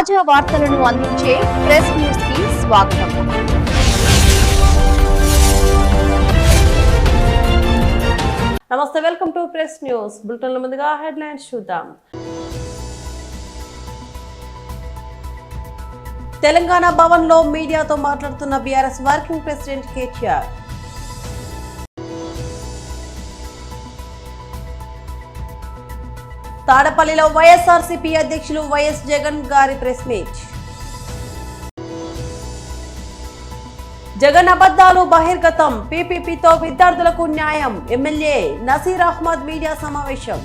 తాజా వార్తలను అందించే ప్రెస్ న్యూస్ కి స్వాగతం. నమస్తే, welcome to press news bulletin. ముందుగా హెడ్లైన్స్ చూద్దాం. తెలంగాణ భవన్ లో మీడియాతో మాట్లాడుతున్న బీఆర్ఎస్ వర్కింగ్ ప్రెసిడెంట్ కేటీఆర్. తాడపల్లిలో వైఎస్ఆర్సీపీ అధ్యక్షులు వైఎస్ జగన్ గారి ప్రెస్ మీట్. జగన్ అబద్ధాలు బహిర్గతం, పీపీపీతో విద్యార్థులకు న్యాయం, ఎమ్మెల్యే నసీర్ అహ్మద్ మీడియా సమావేశం.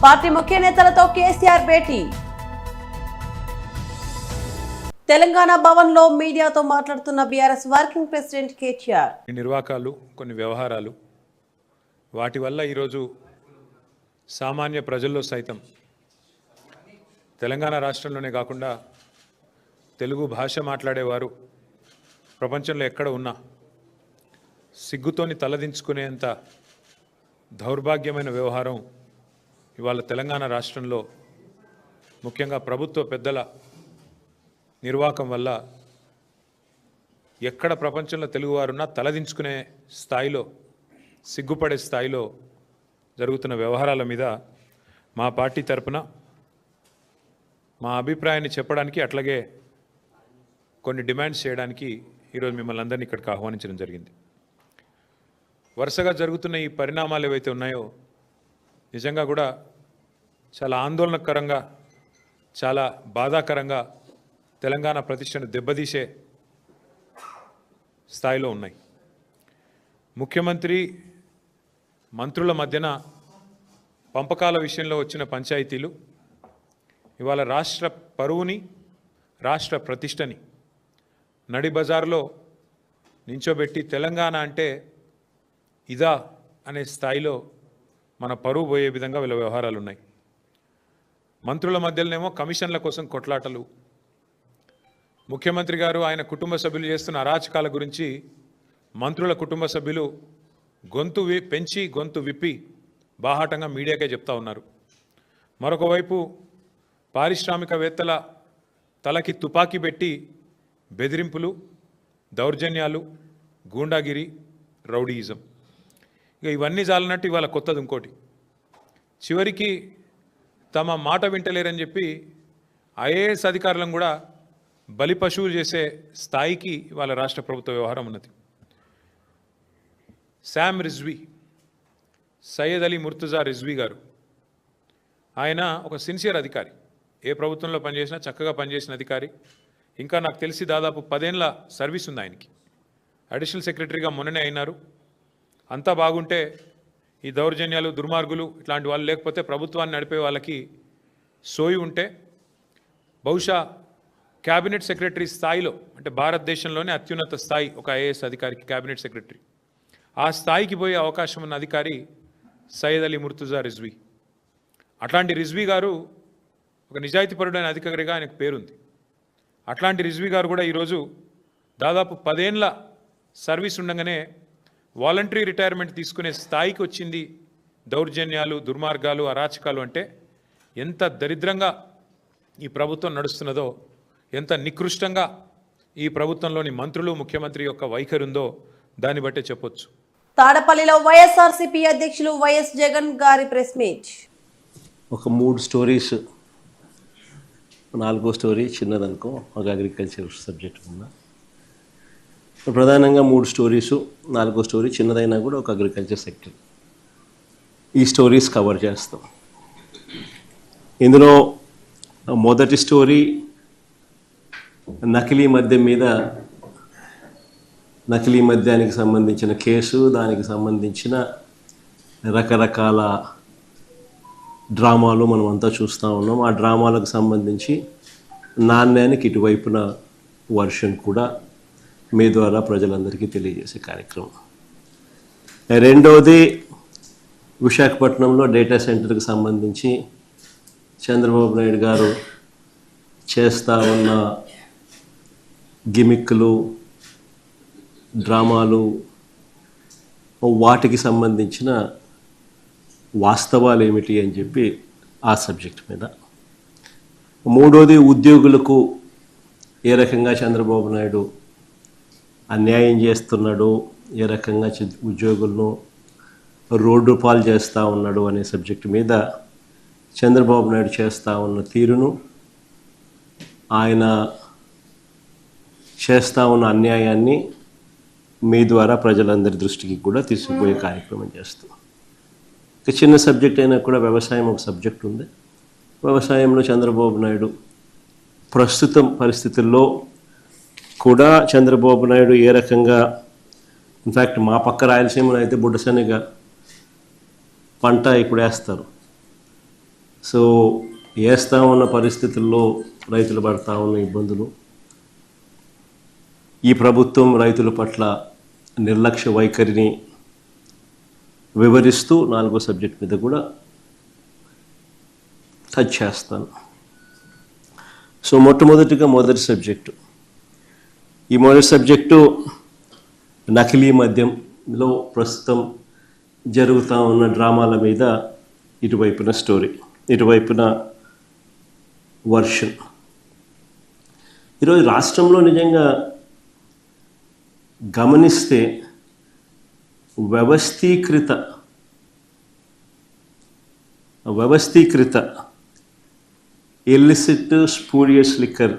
పార్టీ ముఖ్య నేతలతో కేసీఆర్ భేటీ. తెలంగాణ భవన్ లో మీడియాతో మాట్లాడుతున్న బీఆర్ఎస్ వర్కింగ్ ప్రెసిడెంట్ కేటీఆర్. నిర్వాకాలు, కొన్ని వ్యవహారాలు, వాటి వల్ల ఈరోజు సామాన్య ప్రజల్లో సైతం తెలంగాణ రాష్ట్రంలోనే కాకుండా తెలుగు భాష మాట్లాడేవారు ప్రపంచంలో ఎక్కడ ఉన్నా సిగ్గుతోని తలదించుకునేంత దౌర్భాగ్యమైన వ్యవహారం ఇవాళ తెలంగాణ రాష్ట్రంలో ముఖ్యంగా ప్రభుత్వ పెద్దల నిర్వాకం వల్ల ఎక్కడ ప్రపంచంలో తెలుగువారున్నా తలదించుకునే స్థాయిలో, సిగ్గుపడే స్థాయిలో జరుగుతున్న వ్యవహారాల మీద మా పార్టీ తరపున మా అభిప్రాయాన్ని చెప్పడానికి, అట్లాగే కొన్ని డిమాండ్స్ చేయడానికి ఈరోజు మిమ్మల్ని అందరినీ ఇక్కడికి ఆహ్వానించడం జరిగింది. వరుసగా జరుగుతున్న ఈ పరిణామాలు ఏవైతే ఉన్నాయో నిజంగా కూడా చాలా ఆందోళనకరంగా, చాలా బాధాకరంగా తెలంగాణ ప్రతిష్టను దెబ్బతీసే స్థాయిలో ఉన్నాయి. ముఖ్యమంత్రి మంత్రుల మధ్యన పంపకాల విషయంలో వచ్చిన పంచాయతీలు ఇవాళ రాష్ట్ర పరువుని, రాష్ట్ర ప్రతిష్టని నడి బజార్లో నించోబెట్టి తెలంగాణ అంటే ఇదా అనే స్థాయిలో మన పరువు పోయే విధంగా వీళ్ళ వ్యవహారాలు ఉన్నాయి. మంత్రుల మధ్యలోనేమో కమిషన్ల కోసం కొట్లాటలు, ముఖ్యమంత్రి గారు ఆయన కుటుంబ సభ్యులు చేస్తున్న అరాచకాల గురించి మంత్రుల కుటుంబ సభ్యులు గొంతు పెంచి, గొంతు విప్పి బాహాటంగా మీడియాకే చెప్తా ఉన్నారు. మరొక వైపు పారిశ్రామికవేత్తల తలకి తుపాకీ పెట్టి బెదిరింపులు, దౌర్జన్యాలు, గూండాగిరి, రౌడీయిజం. ఇక ఇవన్నీ చాలన్నట్టు ఇవాళ కొత్తది ఇంకోటి. చివరికి తమ మాట వింటలేరని చెప్పి ఐఏఎస్ అధికారులను కూడా బలి పశువులు చేసే స్థాయికి ఇవాళ రాష్ట్ర ప్రభుత్వ వ్యవహారం ఉన్నది. శామ్ రిజ్వీ, సయ్యద్ అలీ ముర్తుజా రిజ్వీ గారు, ఆయన ఒక సిన్సియర్ అధికారి, ఏ ప్రభుత్వంలో పనిచేసినా చక్కగా పనిచేసిన అధికారి. ఇంకా నాకు తెలిసి దాదాపు 10 ఏళ్ల సర్వీస్ ఉంది ఆయనకి. అడిషనల్ సెక్రటరీగా మొన్ననే అయినారు. అంతా బాగుంటే ఈ దౌర్జన్యాలు, దుర్మార్గులు ఇట్లాంటి వాళ్ళు లేకపోతే, ప్రభుత్వాన్ని నడిపే వాళ్ళకి సోయి ఉంటే బహుశా క్యాబినెట్ సెక్రటరీ స్థాయిలో, అంటే భారతదేశంలోనే అత్యున్నత స్థాయి ఒక ఐఏఎస్ అధికారికి క్యాబినెట్ సెక్రటరీ, ఆ స్థాయికి పోయే అవకాశం ఉన్న అధికారి సయ్యద్ అలీ ముర్తుజా రిజ్వీ. అట్లాంటి రిజ్వీ గారు ఒక నిజాయితీపరుడైన అధికారిగా ఆయనకు పేరుంది. అట్లాంటి రిజ్వీ గారు కూడా ఈరోజు దాదాపు 10 ఏళ్ల సర్వీస్ ఉండగానే వాలంటరీ రిటైర్మెంట్ తీసుకునే స్థాయికి వచ్చింది. దౌర్జన్యాలు, దుర్మార్గాలు, అరాచకాలు అంటే ఎంత దరిద్రంగా ఈ ప్రభుత్వం నడుస్తున్నదో, ఎంత నికృష్టంగా ఈ ప్రభుత్వంలోని మంత్రులు, ముఖ్యమంత్రి యొక్క వైఖరి ఉందో దాన్ని బట్టే చెప్పొచ్చు. తాడపల్లిలో వైఎస్ఆర్సీపీ అధ్యక్షులు వైఎస్ జగన్ గారి ప్రెస్ మీట్. ఒక 3 స్టోరీస్, 4వ స్టోరీ చిన్నదనుకో, ఒక అగ్రికల్చర్ సబ్జెక్ట్ ఉన్న ప్రధానంగా 3 స్టోరీసు, 4వ స్టోరీ చిన్నదైనా కూడా ఒక అగ్రికల్చర్ సెక్టర్. ఈ స్టోరీస్ కవర్ చేస్తాం. ఇందులో మొదటి స్టోరీ నకిలీ మద్యం మీద, నకిలీ మద్యానికి సంబంధించిన కేసు, దానికి సంబంధించిన రకరకాల డ్రామాలు మనం అంతా చూస్తూ ఉన్నాం. ఆ డ్రామాలకు సంబంధించి నాణ్యానికి ఇటువైపున వర్షన్ కూడా మీ ద్వారా ప్రజలందరికీ తెలియజేసే కార్యక్రమం. రెండవది విశాఖపట్నంలో డేటా సెంటర్కి సంబంధించి చంద్రబాబు నాయుడు గారు చేస్తూ ఉన్న గిమిక్లు, డ్రామాలు, వాటికి సంబంధించిన వాస్తవాలు ఏమిటి అని చెప్పి ఆ సబ్జెక్ట్ మీద. మూడోది ఉద్యోగులకు ఏ రకంగా చంద్రబాబు నాయుడు అన్యాయం చేస్తున్నాడు, ఏ రకంగా ఉద్యోగులను రోడ్డు పాలు చేస్తూ ఉన్నాడు అనే సబ్జెక్టు మీద చంద్రబాబు నాయుడు చేస్తూ ఉన్న తీరును, ఆయన చేస్తూ ఉన్న అన్యాయాన్ని మీ ద్వారా ప్రజలందరి దృష్టికి కూడా తీసుకుపోయే కార్యక్రమం చేస్తాం. ఒక చిన్న సబ్జెక్ట్ అయినా కూడా వ్యవసాయం ఒక సబ్జెక్ట్ ఉంది. వ్యవసాయంలో చంద్రబాబు నాయుడు ప్రస్తుతం పరిస్థితుల్లో కూడా చంద్రబాబు నాయుడు ఏ రకంగా, ఇన్ఫ్యాక్ట్ మా పక్క రాయలసీమలో అయితే బుడ్డశనగ పంట ఇప్పుడు వేస్తారు. సో వేస్తూ ఉన్న పరిస్థితుల్లో రైతులు పడతా ఉన్న ఇబ్బందులు, ఈ ప్రభుత్వం రైతుల పట్ల నిర్లక్ష్య వైఖరిని వివరిస్తూ 4వ సబ్జెక్ట్ మీద కూడా టచ్ చేస్తాను. సో మొదటి సబ్జెక్టు, ఈ మొదటి సబ్జెక్టు నకిలీ మద్యంలో ప్రస్తుతం జరుగుతూ ఉన్న డ్రామాల మీద ఇటువైపున స్టోరీ, ఇటువైపున వర్షన్. ఈరోజు రాష్ట్రంలో నిజంగా గమనిస్తే వ్యవస్థీకృత illicit spurious liquor,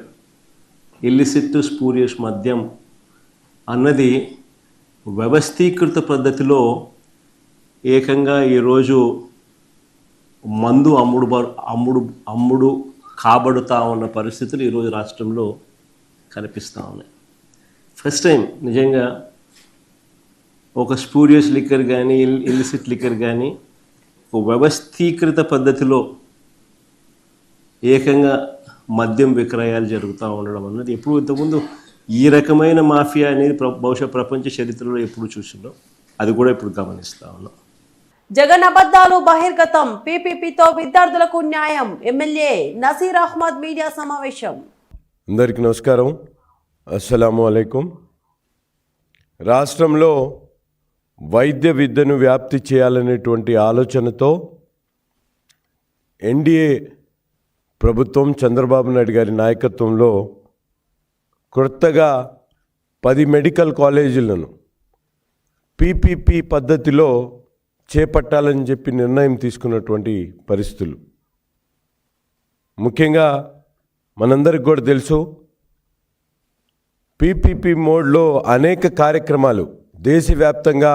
illicit spurious మద్యం అన్నది వ్యవస్థీకృత పద్ధతిలో ఏకంగా ఈరోజు మందు అమ్ముడు కాబడుతూ ఉన్న పరిస్థితులు ఈరోజు రాష్ట్రంలో కనిపిస్తూ ఉన్నాయి. ఫస్ట్ టైం నిజంగా ఒక స్పూరియస్ లిక్కర్ కానీ ఇల్లిసిట్ లిక్కర్ కానీ ఒక వ్యవస్థీకృత పద్ధతిలో ఏకంగా మద్యం విక్రయాలు జరుగుతూ ఉండడం అన్నది ఎప్పుడు ఇంతకుముందు ఈ రకమైన మాఫియా అనేది బహుశా ప్రపంచ చరిత్రలో ఎప్పుడు చూసినాం, అది కూడా ఇప్పుడు గమనిస్తూ ఉన్నాం. జగన్ అబద్ధాలు బహిర్గతం, పీపీపీతో విద్యార్థులకు న్యాయం, ఎమ్మెల్యే నసీర్ అహ్మద్ మీడియా సమావేశం. అందరికీ నమస్కారం, అస్సలాము అలైకుం. రాష్ట్రంలో వైద్య విద్యను వ్యాప్తి చేయాలనేటువంటి ఆలోచనతో ఎన్డీఏ ప్రభుత్వం చంద్రబాబు నాయుడు గారి నాయకత్వంలో కొత్తగా 10 మెడికల్ కాలేజీలను పీపీపీ పద్ధతిలో చేపట్టాలని చెప్పి నిర్ణయం తీసుకున్నటువంటి పరిస్థితులు. ముఖ్యంగా మనందరికి కూడా తెలుసు, పీపీపీ మోడ్లో అనేక కార్యక్రమాలు, దేశవ్యాప్తంగా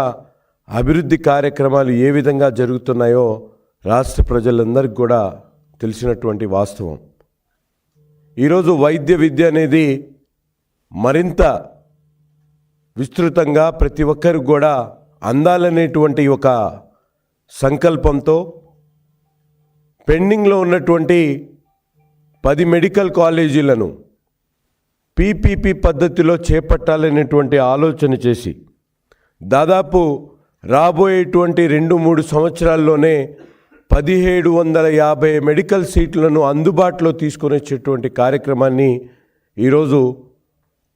అభివృద్ధి కార్యక్రమాలు ఏ విధంగా జరుగుతున్నాయో రాష్ట్ర ప్రజలందరికీ కూడా తెలిసినటువంటి వాస్తవం. ఈరోజు వైద్య విద్య అనేది మరింత విస్తృతంగా ప్రతి ఒక్కరికి కూడా అందాలనేటువంటి ఒక సంకల్పంతో పెండింగ్లో ఉన్నటువంటి 10 మెడికల్ కాలేజీలను పీపీపీ పద్ధతిలో చేపట్టాలనేటువంటి ఆలోచన చేసి దాదాపు రాబోయేటువంటి 2-3 సంవత్సరాల్లోనే 1750 మెడికల్ సీట్లను అందుబాటులో తీసుకొని వచ్చేటువంటి కార్యక్రమాన్ని ఈరోజు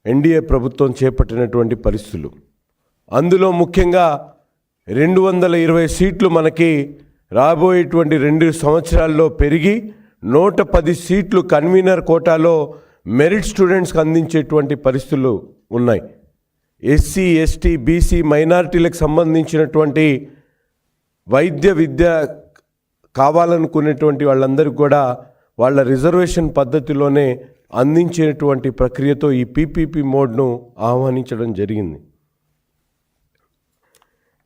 ఎన్డీఏ ప్రభుత్వం చేపట్టినటువంటి పరిస్థితులు. అందులో ముఖ్యంగా 220 సీట్లు మనకి రాబోయేటువంటి 2 సంవత్సరాల్లో పెరిగి 110 సీట్లు కన్వీనర్ కోటాలో మెరిట్ స్టూడెంట్స్కి అందించేటువంటి పరిస్థితులు ఉన్నాయి. ఎస్సీ, ఎస్టీ, బీసీ మైనారిటీలకు సంబంధించినటువంటి వైద్య విద్య కావాలనుకునేటువంటి వాళ్ళందరికీ కూడా వాళ్ళ రిజర్వేషన్ పద్ధతిలోనే అందించేటువంటి ప్రక్రియతో ఈ పీపీపీ మోడ్ను ఆహ్వానించడం జరిగింది.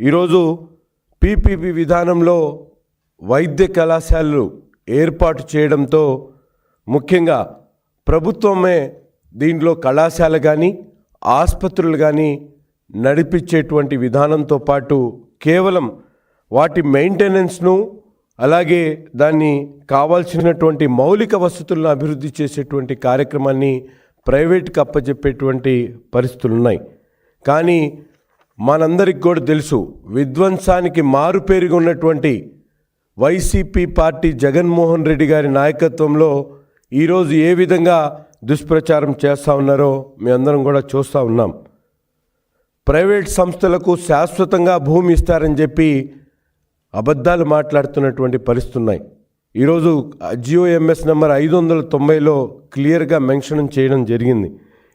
ఈరోజు పీపీపీ విధానంలో వైద్య కళాశాలలు ఏర్పాటు చేయడంతో ముఖ్యంగా ప్రభుత్వమే దీంట్లో కళాశాల కానీ ఆసుపత్రులు కానీ నడిపించేటువంటి విధానంతో పాటు కేవలం వాటి మెయింటెనెన్స్ను, అలాగే దాన్ని కావాల్సినటువంటి మౌలిక వసతులను అభివృద్ధి చేసేటువంటి కార్యక్రమాన్ని ప్రైవేట్కి అప్పచెప్పేటువంటి పరిస్థితులు ఉన్నాయి. కానీ మనందరికి కూడా తెలుసు, విధ్వంసానికి మారుపేరుగా ఉన్నటువంటి వైసీపీ పార్టీ జగన్మోహన్ రెడ్డి గారి నాయకత్వంలో ఈరోజు ఏ విధంగా దుష్ప్రచారం చేస్తూ ఉన్నారో మీ అందరం కూడా చూస్తూ ఉన్నాం. ప్రైవేట్ సంస్థలకు శాశ్వతంగా భూమి ఇస్తారని చెప్పి అబద్ధాలు మాట్లాడుతున్నటువంటి పరిస్థితులు ఉన్నాయి. ఈరోజు జియోఎంఎస్ నెంబర్ 590లో క్లియర్గా మెన్షన్ చేయడం జరిగింది.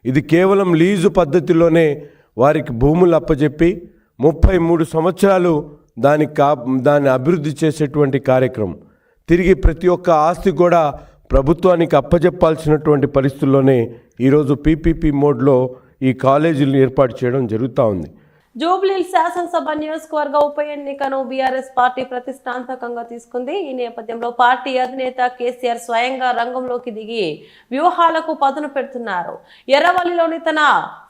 ఇది కేవలం లీజు పద్ధతిలోనే వారికి భూములు అప్పచెప్పి 33 సంవత్సరాలు దాన్ని అభివృద్ధి చేసేటువంటి కార్యక్రమం. తిరిగి ప్రతి ఒక్క ఆస్తి కూడా ప్రభుత్వానికి అప్పచెప్పాల్సినటువంటి పరిస్థితుల్లోనే ఈరోజు పీపీపీ మోడ్లో ఈ కాలేజీలను ఏర్పాటు చేయడం జరుగుతూ ఉంది. జూబ్లీహిల్స్ శాసనసభ నియోజకవర్గ ఉప ఎన్నికను బీఆర్ఎస్ పార్టీ ప్రతిష్టాత్మకంగా తీసుకుంది. ఈ నేపథ్యంలో పార్టీ అధినేత కేసీఆర్ స్వయంగా రంగంలోకి దిగి వ్యూహాలకు పదును పెడుతున్నారు. ఎర్రవల్లిలోని తన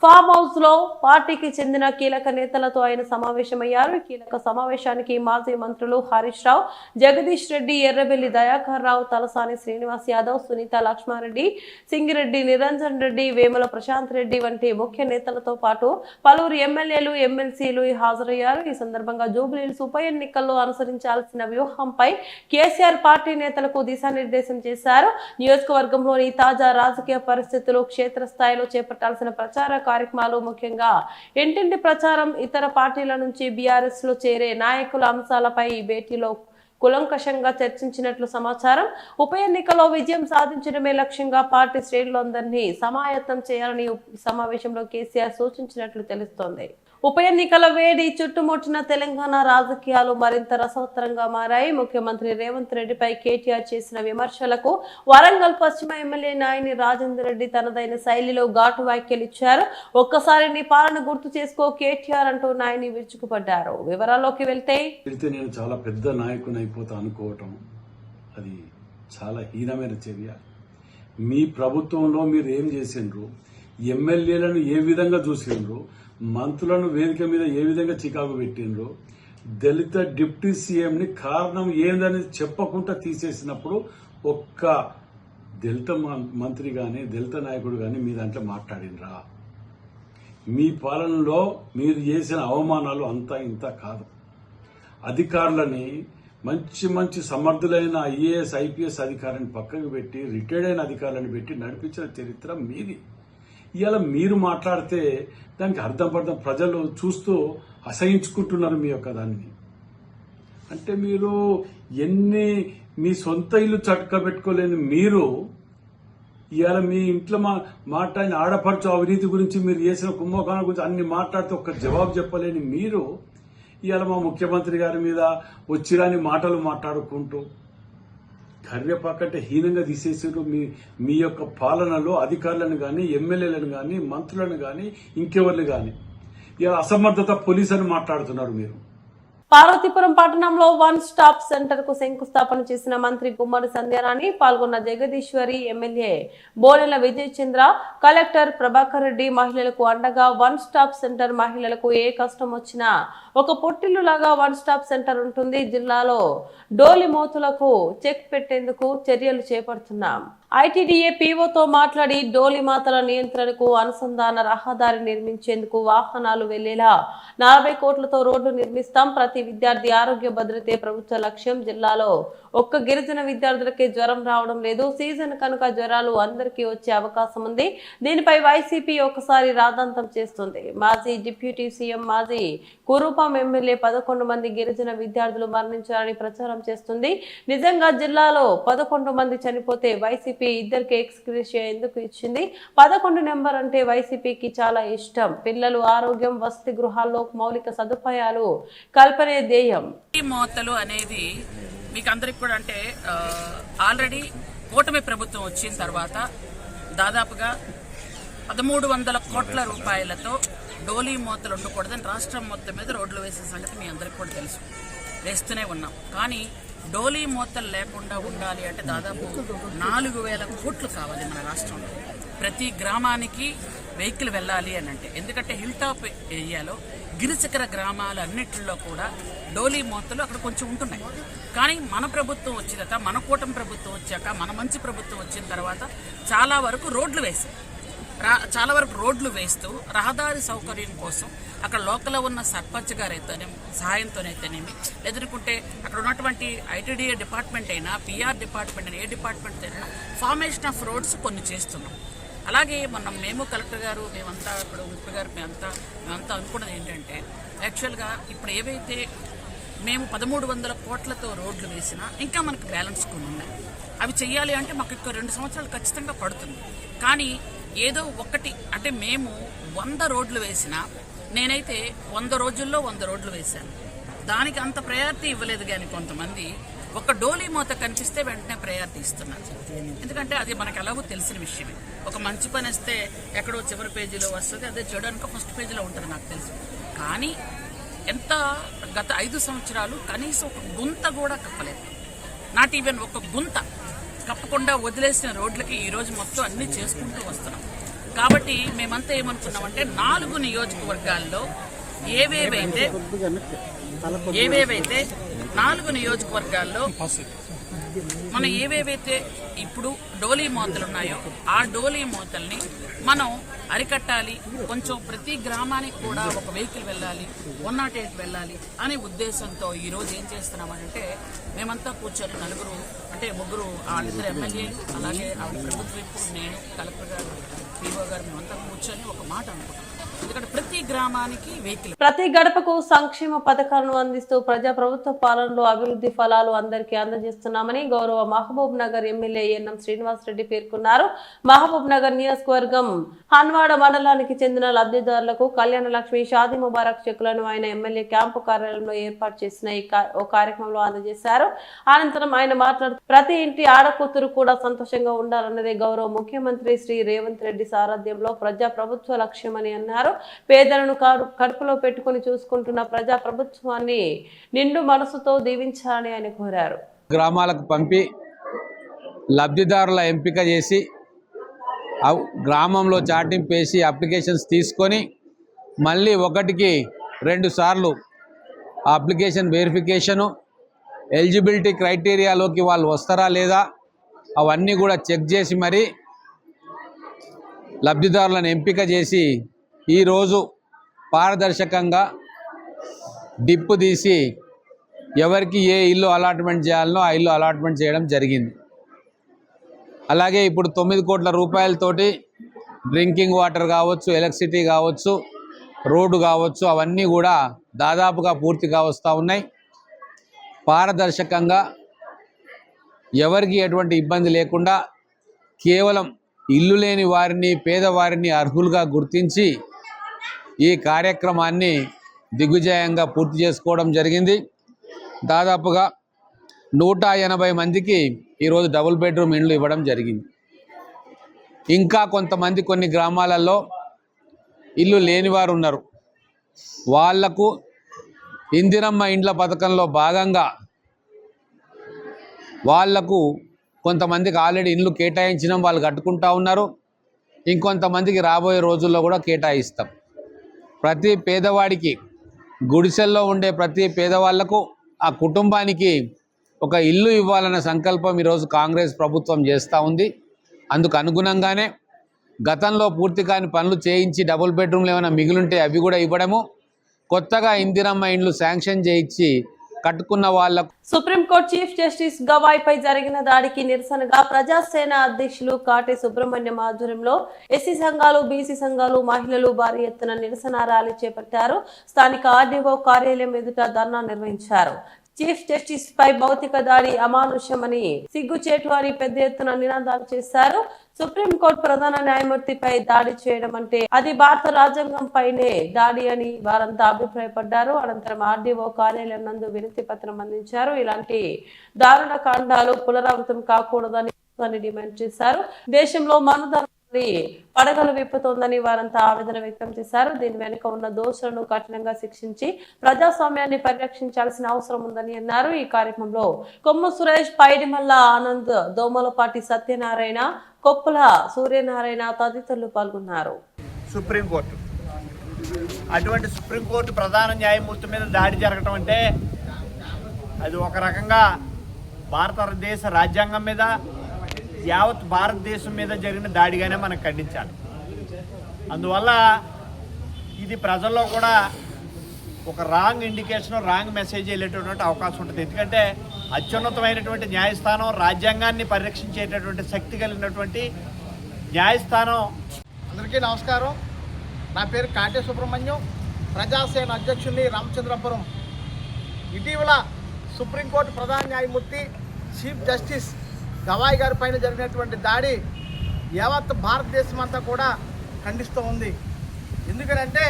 ఫామ్ హౌస్ లో పార్టీకి చెందిన కీలక నేతలతో ఆయన సమావేశమయ్యారు. ఈ కీలక సమావేశానికి మాజీ మంత్రులు హరీష్ రావు, జగదీష్ రెడ్డి, ఎర్రబెల్లి దయాకర్ రావు, తలసాని శ్రీనివాస్ యాదవ్, సునీత లక్ష్మారెడ్డి, సింగిరెడ్డి నిరంజన్ రెడ్డి, వేముల ప్రశాంత్ రెడ్డి వంటి ముఖ్య నేతలతో పాటు పలువురు ఎమ్మెల్యేలు, ఎమ్మెల్సీలు హాజరయ్యారు. ఈ సందర్భంగా జూబ్లీహిల్స్ ఉప ఎన్నికల్లో అనుసరించాల్సిన వ్యూహంపై కేసీఆర్ పార్టీ నేతలకు దిశానిర్దేశం చేశారు. నియోజకవర్గంలోని తాజా రాజకీయ పరిస్థితులు, క్షేత్రస్థాయిలో చేపట్టాల్సిన ప్రచార కార్యక్రమాలు, ముఖ్యంగా ఇంటింటి ప్రచారం, ఇతర పార్టీల నుంచి బీఆర్ఎస్ లో చేరే నాయకుల అంశాలపై ఈ భేటీలో కులంకషంగా చర్చించినట్లు సమాచారం. ఉప ఎన్నికల్లో విజయం సాధించడమే లక్ష్యంగా పార్టీ శ్రేణులందరినీ సమాయత్తం చేయాలని సమావేశంలో కేసీఆర్ సూచించినట్లు తెలుస్తోంది. ఉప ఎన్నికల వేడి చుట్టుముట్టిన తెలంగాణ రాజకీయాలు మరింత రసవత్తరంగా మారాయి. ముఖ్యమంత్రి రేవంత్ రెడ్డిపై కేటీఆర్ చేసిన విమర్శలకు వరంగల్ పశ్చిమ ఎమ్మెల్యే నాయని రాజేందర్ రెడ్డి తనదైన శైలిలో ఘాటు వ్యాఖ్యలు ఇచ్చారు. ఒక్కసారి నీ పాలన గుర్తు చేసుకో కేటీఆర్ అంటూ నాయని విరుచుకుపడ్డారు. వివరాల్లోకి వెళ్తే నేను చాలా పెద్ద నాయకుని అయిపోతా అనుకోవటం అది చాలా హీనమైన చర్య. మీ ప్రభుత్వంలో మీరు ఏం చేసిండ్రు, ఎమ్మెల్యేలను ఏ విధంగా చూసిండ్రు, మంత్రులను వేదిక మీద ఏ విధంగా చికాకు పెట్టిండ్రు, దళిత డిప్యూటీ సీఎంని కారణం ఏందని చెప్పకుండా తీసేసినప్పుడు ఒక్క దళిత మంత్రి గాని దళిత నాయకుడు గాని మీ దాంట్లో మాట్లాడినరా? మీ పాలనలో మీరు చేసిన అవమానాలు అంతా ఇంత కాదు. అధికారులని మంచి మంచి సమర్థులైన ఐఏఎస్ ఐపీఎస్ అధికారిని పక్కకు పెట్టి రిటైర్డ్ అయిన అధికారులను పెట్టి నడిపించిన చరిత్ర మీది. ఇవాళ మీరు మాట్లాడితే దానికి అర్థం ప్రజలు చూస్తూ అసహించుకుంటున్నారు మీ యొక్క దాన్ని. అంటే మీరు మీ సొంత ఇల్లు చక్కబెట్టుకోలేని మీరు ఇవాళ మీ ఇంట్లో మాట్లాడిన ఆడపడుచు అవినీతి గురించి, మీరు చేసిన కుంభకోణం గురించి అన్ని మాట్లాడితే ఒక్క జవాబు చెప్పలేని మీరు ఇవాళ మా ముఖ్యమంత్రి గారి మీద వచ్చిరాని మాటలు మాట్లాడుకుంటూ కర్వేపాకంటే హీనంగా తీసేసారు. మీ యొక్క పాలనలో అధికారులను గాని, ఎమ్మెల్యేలను గాని, మంత్రులను గాని, ఇంకెవర్లు గాని ఇలా అసమర్థత పోలీసు అని మాట్లాడుతున్నారు మీరు. పార్వతీపురం పట్టణంలో వన్ స్టాప్ సెంటర్ కు శంకుస్థాపన చేసిన మంత్రి గుమ్మడి సంధ్యారాణి, పాల్గొన్న జగదీశ్వరి, ఎమ్మెల్యే బోలెల విజయ్ చంద్ర, కలెక్టర్ ప్రభాకర్ రెడ్డి మహిళలకు అండగా వన్ స్టాప్ సెంటర్. మహిళలకు ఏ కష్టం వచ్చినా ఒక పొట్టిల్లు లాగా వన్ స్టాప్ సెంటర్ ఉంటుంది. జిల్లాలో డోలి మోతులకు చెక్ పెట్టేందుకు చర్యలు చేపడుతున్నాం. ఐటీడీఏ పీఓతో మాట్లాడి డోలి మాతల నియంత్రణకు అనుసంధాన రహదారి నిర్మించేందుకు వాహనాలు వెళ్లేలా 40 కోట్లతో రోడ్డు నిర్మిస్తాం. ప్రతి విద్యార్థి ఆరోగ్య భద్రతే ప్రభుత్వ లక్ష్యం. జిల్లాలో ఒక్క గిరిజన విద్యార్థులకే జ్వరం రావడం లేదు. సీజన్ కనుక జ్వరాలు అందరికీ వచ్చే అవకాశం ఉంది. దీనిపై వైసీపీ ఒకసారి రాద్ధాంతం చేస్తుంది. మాజీ డిప్యూటీ సీఎం, మాజీ కురూపం ఎమ్మెల్యే 11 మంది గిరిజన విద్యార్థులు మరణించారని ప్రచారం చేస్తుంది. నిజంగా జిల్లాలో 11 మంది చనిపోతే వైసీపీ ఇద్దరికి ఎక్స్గ్రేషియా ఎందుకు ఇచ్చింది? 11 నెంబర్ అంటే వైసీపీకి చాలా ఇష్టం. పిల్లలు ఆరోగ్యం, వసతి గృహాల్లో మౌలిక సదుపాయాలు కల్పనే ధ్యేయం. మోతలు అనేది మీకు అందరికి కూడా అంటే ఆల్రెడీ కూటమి ప్రభుత్వం వచ్చిన తర్వాత దాదాపుగా 1300 కోట్ల రూపాయలతో డోలీ మోతలు ఉండకూడదని రాష్ట్రం మొత్తం మీద రోడ్లు వేసే సంగతి మీ అందరికి కూడా తెలుసు. వేస్తూనే ఉన్నాం. కానీ డోలీ మోతలు లేకుండా ఉండాలి అంటే దాదాపు 4000 కోట్లు కావాలి మన రాష్ట్రంలో. ప్రతి గ్రామానికి వెహికల్ వెళ్ళాలి అని అంటే, ఎందుకంటే హిల్ టాప్ ఏరియాలో గిరిశిఖర గ్రామాలన్నింటిలో కూడా డోలీ మోతలు అక్కడ కొంచెం ఉంటున్నాయి. కానీ మన ప్రభుత్వం వచ్చాక, మన కూటమి ప్రభుత్వం వచ్చాక, మన మంచి ప్రభుత్వం వచ్చిన తర్వాత చాలా వరకు రోడ్లు వేస్తూ రహదారి సౌకర్యం కోసం అక్కడ లోకల్లో ఉన్న సర్పంచ్ గారైతేనేమి, సహాయంతోనైతేనేమి, లేదనుకుంటే అక్కడ ఉన్నటువంటి ఐటీడీఏ డిపార్ట్మెంట్ అయినా, పిఆర్ డిపార్ట్మెంట్ అయినా, ఏ డిపార్ట్మెంట్ అయినా ఫార్మేషన్ ఆఫ్ రోడ్స్ కొన్ని చేస్తున్నాం. అలాగే మేము కలెక్టర్ గారు, మేమంతా ఇప్పుడు ముఖ్య గారు మేమంతా అనుకున్నది ఏంటంటే, యాక్చువల్గా ఇప్పుడు ఏవైతే మేము 1300 కోట్లతో రోడ్లు వేసినా ఇంకా మనకు బ్యాలెన్స్ కొన్ని ఉన్నాయి. అవి చెయ్యాలి అంటే మాకు ఇంకో 2 సంవత్సరాలు ఖచ్చితంగా పడుతుంది. కానీ ఏదో ఒకటి అంటే మేము 100 రోడ్లు వేసినా నేనైతే 100 రోజుల్లో 100 రోడ్లు వేశాను. దానికి అంత ప్రయారిటీ ఇవ్వలేదు. కానీ కొంతమంది ఒక డోలీ మూత కనిపిస్తే వెంటనే ప్రయారిటీ ఇస్తున్నారు. ఎందుకంటే అది మనకు ఎలాగో తెలిసిన విషయమే. ఒక మంచి పని వస్తే ఎక్కడో చివరి పేజీలో వస్తుంది, అదే చెడు అనుకో ఫస్ట్ పేజీలో ఉంటుంది, నాకు తెలుసు. కానీ ఎంత గత 5 సంవత్సరాలు కనీసం ఒక గుంత కూడా కప్పలేదు. నాట్ ఈవెన్ ఒక గుంత కప్పకుండా వదిలేసిన రోడ్లకి ఈరోజు మొత్తం అన్నీ చేసుకుంటూ వస్తున్నాం. కాబట్టి మేమంతా ఏమనుకున్నామంటే 4 నియోజకవర్గాల్లో ఏవేవైతే 4 నియోజకవర్గాల్లో మనం ఏవేవైతే ఇప్పుడు డోలీ మూతలు ఉన్నాయో ఆ డోలీ మూతల్ని మనం అరికట్టాలి. కొంచెం ప్రతి గ్రామానికి కూడా ఒక వెహికల్ వెళ్ళాలి, 108 వెళ్ళాలి అనే ఉద్దేశంతో ఈరోజు ఏం చేస్తున్నామంటే మేమంతా కూర్చొని 4 అంటే 3 వాళ్ళిద్దరు ఎమ్మెల్యేలు, అలాగే ఆవిడ ప్రభుత్వ వైపు, నేను, కలెక్టర్ గారు, పీఓ గారు, మేమంతా కూర్చొని ఒక మాట అనుకుంటాం. ఎందుకంటే ప్రతి గ్రామానికి వెహికల్, ప్రతి గడపకు సంక్షేమ పథకాలను అందిస్తూ ప్రజా ప్రభుత్వ పాలనలో అభివృద్ధి ఫలాలు అందరికీ అందజేస్తున్నామని గౌరవ మహబూబ్ నగర్ ఎమ్మెల్యే ఎన్ఎం శ్రీనివాస్ రెడ్డి పేర్కొన్నారు. మహబూబ్ నగర్ నియోజకవర్గం హన్వాడ మండలానికి చెందిన లబ్ధిదారులకు కళ్యాణ లక్ష్మి, షాదీ ముబారక్ చెక్కులను ఆయన ఎమ్మెల్యే క్యాంపు కార్యాలయంలో ఏర్పాటు చేసిన ఓ కార్యక్రమంలో అందజేశారు. అనంతరం ఆయన మాట్లాడుతూ ప్రతి ఇంటి ఆడకూతురు కూడా సంతోషంగా ఉండాలన్నదే గౌరవ ముఖ్యమంత్రి శ్రీ రేవంత్ రెడ్డి సారథ్యంలో ప్రజా ప్రభుత్వ లక్ష్యమని అన్నారు. పేదలను కడుపులో పెట్టుకుని చూసుకుంటున్న ప్రజా ప్రభుత్వాన్ని నిండు మనసుతో దీవించాలని ఆయన కోరారు. గ్రామాలకు పంపి లబ్ధిదారుల ఎంపిక చేసి గ్రామంలో చాటింపు వేసి అప్లికేషన్స్ తీసుకొని మళ్ళీ 1కి 2 సార్లు అప్లికేషన్ వెరిఫికేషను, ఎలిజిబిలిటీ క్రైటీరియాలోకి వాళ్ళు వస్తారా లేదా అవన్నీ కూడా చెక్ చేసి మరి లబ్ధిదారులను ఎంపిక చేసి ఈరోజు పారదర్శకంగా డిప్పు తీసి ఎవరికి ఏ ఇల్లు అలాట్మెంట్ చేయాలనో ఆ ఇల్లు అలాట్మెంట్ చేయడం జరిగింది. అలాగే ఇప్పుడు 9 కోట్ల రూపాయలతోటి డ్రింకింగ్ వాటర్ కావచ్చు, ఎలక్ట్రిసిటీ కావచ్చు, రోడ్డు కావచ్చు, అవన్నీ కూడా దాదాపుగా పూర్తిగా వస్తూ ఉన్నాయి. పారదర్శకంగా ఎవరికి ఎటువంటి ఇబ్బంది లేకుండా కేవలం ఇల్లు లేని వారిని, పేదవారిని అర్హులుగా గుర్తించి ఈ కార్యక్రమాన్ని దిగ్విజయంగా పూర్తి చేసుకోవడం జరిగింది. దాదాపుగా 180 మందికి ఈరోజు డబుల్ బెడ్రూమ్ ఇండ్లు ఇవ్వడం జరిగింది. ఇంకా కొంతమంది కొన్ని గ్రామాలలో ఇల్లు లేనివారు ఉన్నారు. వాళ్లకు ఇందిరమ్మ ఇండ్ల పథకంలో భాగంగా వాళ్లకు కొంతమందికి ఆల్రెడీ ఇండ్లు కేటాయించినాం, వాళ్ళు కట్టుకుంటా ఉన్నారు. ఇంకొంతమందికి రాబోయే రోజుల్లో కూడా కేటాయిస్తాం. ప్రతి పేదవాడికి, గుడిసెల్లో ఉండే ప్రతి పేదవాళ్లకు, ఆ కుటుంబానికి ఒక ఇల్లు ఇవ్వాలన్న సంకల్పం ఈరోజు కాంగ్రెస్ ప్రభుత్వం చేస్తూ ఉంది. అందుకు అనుగుణంగానే గతంలో పూర్తి కాని పనులు చేయించి డబుల్ బెడ్రూమ్లు ఏమైనా మిగిలింటే అవి కూడా ఇవ్వడము, కొత్తగా ఇందిరమ్మ ఇండ్లు శాంక్షన్ చేయించి కట్టుకున్న వాళ్లకు. సుప్రీంకోర్టు చీఫ్ జస్టిస్ గవాయ్ పై జరిగిన దాడికి నిరసనగా ప్రజాసేన అధ్యక్షులు కాటే సుబ్రహ్మణ్యం ఆధ్వర్యంలో ఎస్సీ సంఘాలు, బీసీ సంఘాలు, మహిళలు భారీ ఎత్తున నిరసన ర్యాలీ చేపట్టారు. స్థానిక ఆర్డీఓ కార్యాలయం ఎదుట ధర్నా నిర్వహించారు. చీఫ్ జస్టిస్ పై భౌతిక దాడి అమానుషమని, సిగ్గుచేటు అని పెద్ద ఎత్తున నినాదాలు చేశారు. సుప్రీంకోర్టు ప్రధాన న్యాయమూర్తిపై దాడి చేయడం అంటే అది భారత రాజ్యాంగం పైనే దాడి అని వారంతా అభిప్రాయపడ్డారు. అనంతరం ఆర్డీఓ కార్యాలయం నందు వినతి పత్రం అందించారు. ఇలాంటి దారుణ కాండాలు పునరావృతం కాకూడదని డిమాండ్ చేశారు. దేశంలో మనుధర్మ పడగలు విప్పుతోందని వారంతా ఆవేదన వ్యక్తం చేశారు. దీని వెనుక ఉన్న దోషులను కఠినంగా శిక్షించి ప్రజాస్వామ్యాన్ని పరిరక్షించాల్సిన అవసరం ఉందని అన్నారు. ఈ కార్యక్రమంలో కొమ్ము సురేష్, పైడిమల్ల ఆనంద్, దోమలపాటి సత్యనారాయణ, కొప్పుల సూర్యనారాయణ తదితరులు పాల్గొన్నారు. సుప్రీంకోర్టు అటువంటి సుప్రీంకోర్టు ప్రధాన న్యాయమూర్తి మీద దాడి జరగటం అంటే అది ఒక రకంగా భారతదేశ రాజ్యాంగం మీద, యావత్ భారతదేశం మీద జరిగిన దాడిగానే మనం ఖండించాలి. అందువల్ల ఇది ప్రజల్లో కూడా ఒక రాంగ్ ఇండికేషన్, రాంగ్ మెసేజ్ వెళ్ళేటటువంటి అవకాశం ఉంటుంది. ఎందుకంటే అత్యున్నతమైనటువంటి న్యాయస్థానం, రాజ్యాంగాన్ని పరిరక్షించేటటువంటి శక్తి కలిగినటువంటి న్యాయస్థానం. అందరికీ నమస్కారం. నా పేరు కాటే సుబ్రహ్మణ్యం, ప్రజాసేన అధ్యక్షుల్ని, రామచంద్రపురం ఇటీవల సుప్రీంకోర్టు ప్రధాన న్యాయమూర్తి చీఫ్ జస్టిస్ గవాయ్ గారి పైన జరిగినటువంటి దాడి యావత్ భారతదేశం అంతా కూడా ఖండిస్తూ ఉంది. ఎందుకంటే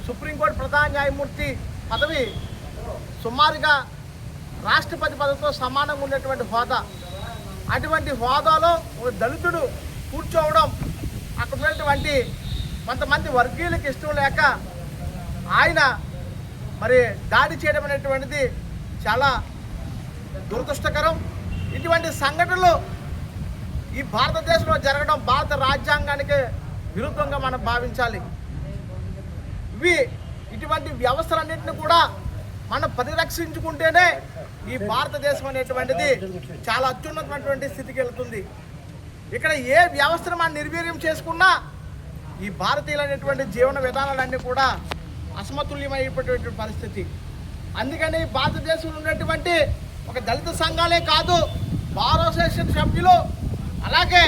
సుప్రీంకోర్టు ప్రధాన న్యాయమూర్తి పదవి సుమారుగా రాష్ట్రపతి పదవితో సమానంగా ఉన్నటువంటి హోదా. అటువంటి హోదాలో ఒక దళితుడు కూర్చోవడం అక్కడ ఉన్నటువంటి కొంతమంది వర్గీయులకు ఇష్టం లేక ఆయన మరి దాడి చేయడం అనేటువంటిది చాలా దురదృష్టకరం. ఇటువంటి సంఘటనలు ఈ భారతదేశంలో జరగడం భారత రాజ్యాంగానికి విరుద్ధంగా మనం భావించాలి. ఇటువంటి వ్యవస్థలన్నింటినీ కూడా మనం పరిరక్షించుకుంటేనే ఈ భారతదేశం అనేటువంటిది చాలా అత్యున్నతమైనటువంటి స్థితికి వెళ్తుంది. ఇక్కడ ఏ వ్యవస్థను మనం నిర్వీర్యం చేసుకున్నా ఈ భారతీయులైనటువంటి జీవన విధానాలన్నీ కూడా అసమతుల్యమైనటువంటి పరిస్థితి. అందుకని భారతదేశంలో ఉన్నటువంటి ఒక దళిత సంఘాలే కాదు, బార్ అసోసియేషన్ సభ్యులు, అలాగే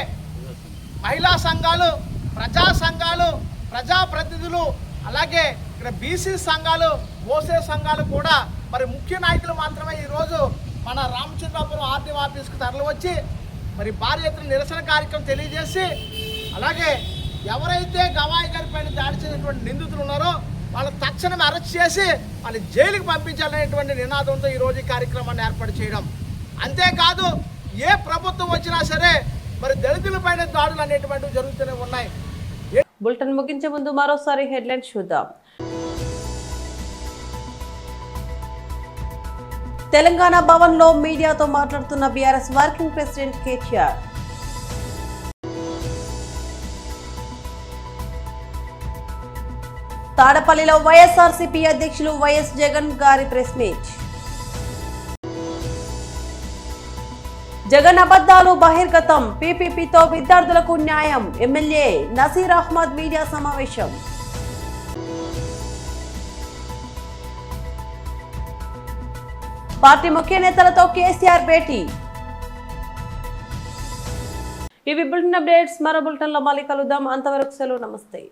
మహిళా సంఘాలు, ప్రజా సంఘాలు, ప్రజాప్రతినిధులు, అలాగే ఇక్కడ బీసీ సంఘాలు, ఓసీ సంఘాలు కూడా మరి ముఖ్య నాయకులు మాత్రమే ఈరోజు మన రామచంద్రాపురం ఆర్డీఓ ఆఫీస్కి తరలి వచ్చి మరి భారీ ఎత్తున నిరసన కార్యక్రమం తెలియజేసి, అలాగే ఎవరైతే గవాయ్ గారి పైన దాడి చేసినటువంటి నిందితులు ఉన్నారో వాళ్ళు తక్షణమే అరెస్ట్ చేసి వాళ్ళు జైలుకి పంపించాలనేటువంటి నినాదంతో ఈరోజు ఈ కార్యక్రమాన్ని ఏర్పాటు చేయడం. అంతేకాదు ఏ ప్రభుత్వం వచ్చినా సరే మరి దళితుల పైన దాడులు అనేటువంటివి జరుగుతూనే ఉన్నాయి. బులెటిన్ ముగించే ముందు మరోసారి హెడ్లైన్స్ చూద్దాం. తెలంగాణ భవన్ లో మీడియాతో మాట్లాడుతున్న బీఆర్ఎస్ వర్కింగ్ ప్రెసిడెంట్ కేటీఆర్. తాడపల్లిలో వైఎస్ఆర్సీపీ అధ్యక్షులు వైఎస్ జగన్ గారి ప్రెస్ మీట్. జగన్ అబద్ధాలు బహిర్గతం, పీపీపీతో విద్యార్థులకు న్యాయం, ఎమ్మెల్యే నసీర్ అహ్మద్ మీడియా సమావేశం. పార్టీ ముఖ్య నేతలతో కేసీఆర్ భేటీ. ఇవి బులెటిన్ అప్డేట్స్. మరో బులెటిన్లో మళ్ళీ కలుద్దాం. అంతవరకు సెలవు, నమస్తే.